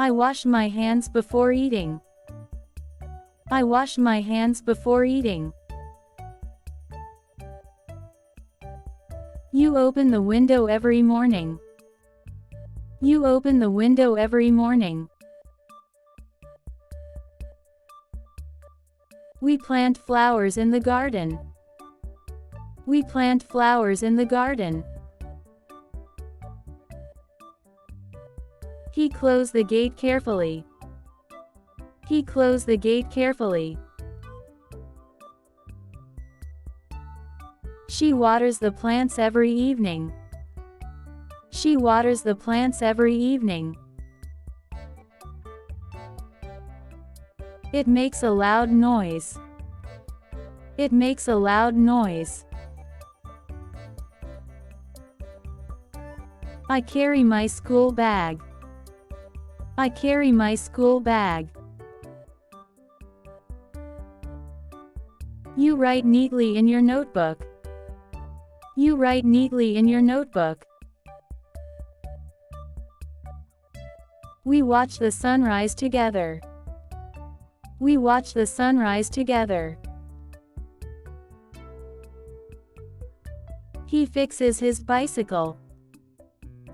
I wash my hands before eating. I wash my hands before eating. You open the window every morning. You open the window every morning. We plant flowers in the garden. We plant flowers in the garden. He closed the gate carefully. He closed the gate carefully. She waters the plants every evening. She waters the plants every evening. It makes a loud noise. It makes a loud noise. I carry my school bag. I carry my school bag. You write neatly in your notebook. You write neatly in your notebook. We watch the sunrise together. We watch the sunrise together. He fixes his bicycle.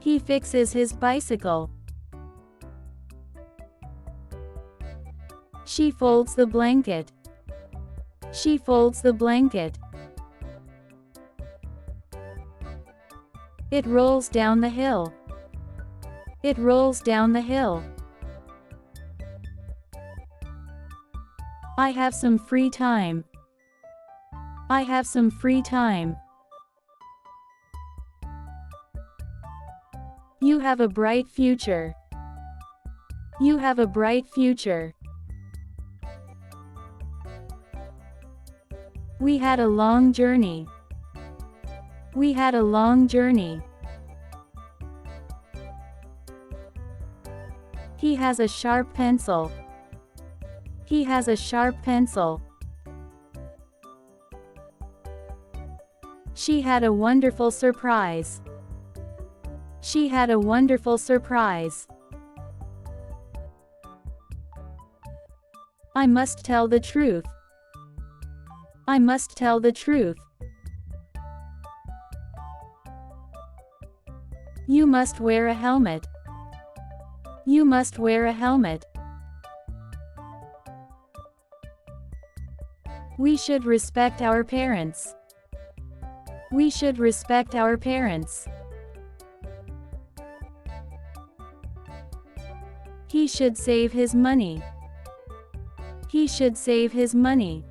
He fixes his bicycle. She folds the blanket. She folds the blanket. It rolls down the hill. It rolls down the hill. I have some free time. I have some free time. You have a bright future. You have a bright future. We had a long journey. We had a long journey. He has a sharp pencil. He has a sharp pencil. She had a wonderful surprise. She had a wonderful surprise. I must tell the truth. I must tell the truth. You must wear a helmet. You must wear a helmet. We should respect our parents. We should respect our parents. He should save his money. He should save his money.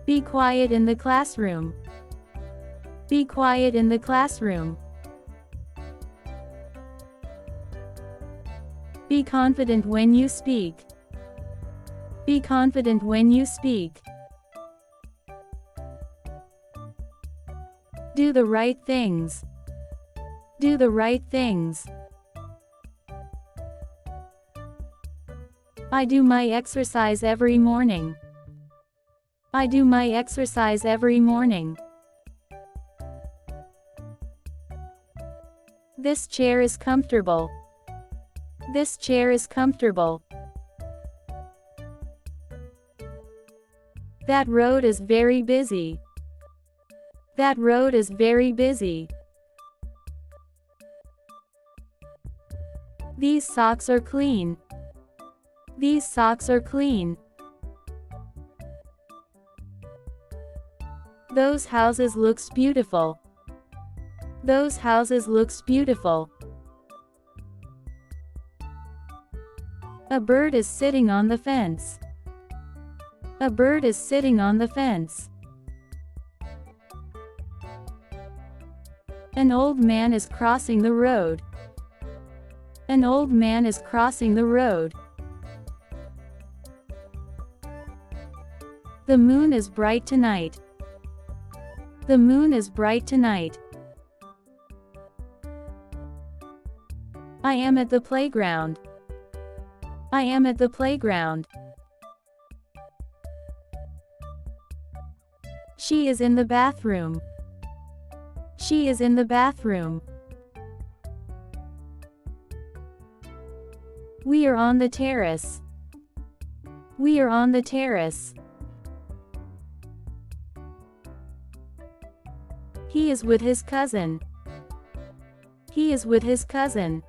Be quiet in the classroom. Be quiet in the classroom. Be confident when you speak. Be confident when you speak. Do the right things. Do the right things. I do my exercise every morning. I do my exercise every morning. This chair is comfortable. This chair is comfortable. That road is very busy. That road is very busy. These socks are clean. These socks are clean. Those houses looks beautiful. Those houses looks beautiful. A bird is sitting on the fence. A bird is sitting on the fence. An old man is crossing the road. An old man is crossing the road. The moon is bright tonight. The moon is bright tonight. I am at the playground. I am at the playground. She is in the bathroom. She is in the bathroom. We are on the terrace. We are on the terrace. He is with his cousin. He is with his cousin.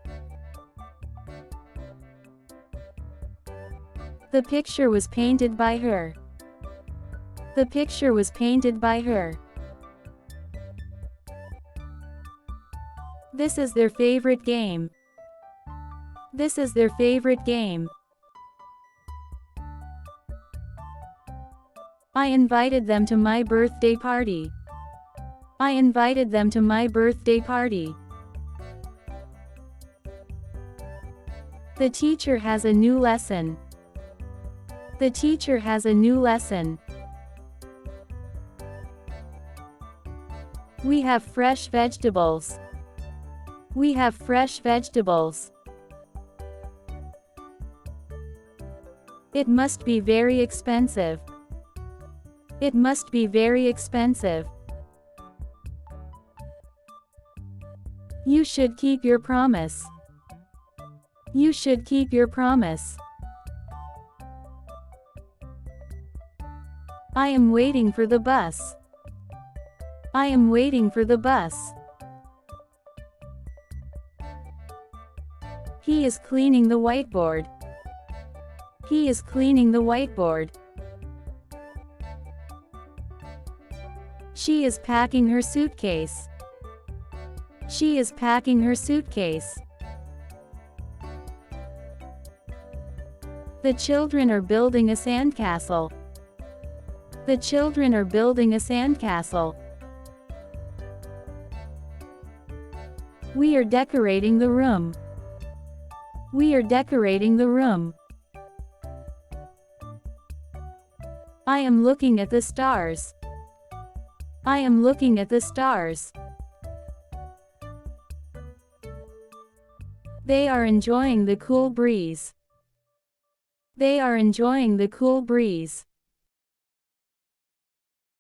The picture was painted by her. The picture was painted by her. This is their favorite game. This is their favorite game. I invited them to my birthday party. I invited them to my birthday party. The teacher has a new lesson. The teacher has a new lesson. We have fresh vegetables. We have fresh vegetables. It must be very expensive. It must be very expensive. You should keep your promise. You should keep your promise. I am waiting for the bus. I am waiting for the bus. He is cleaning the whiteboard. He is cleaning the whiteboard. She is packing her suitcase. She is packing her suitcase. The children are building a sandcastle. The children are building a sandcastle. We are decorating the room. We are decorating the room. I am looking at the stars. I am looking at the stars. They are enjoying the cool breeze. They are enjoying the cool breeze.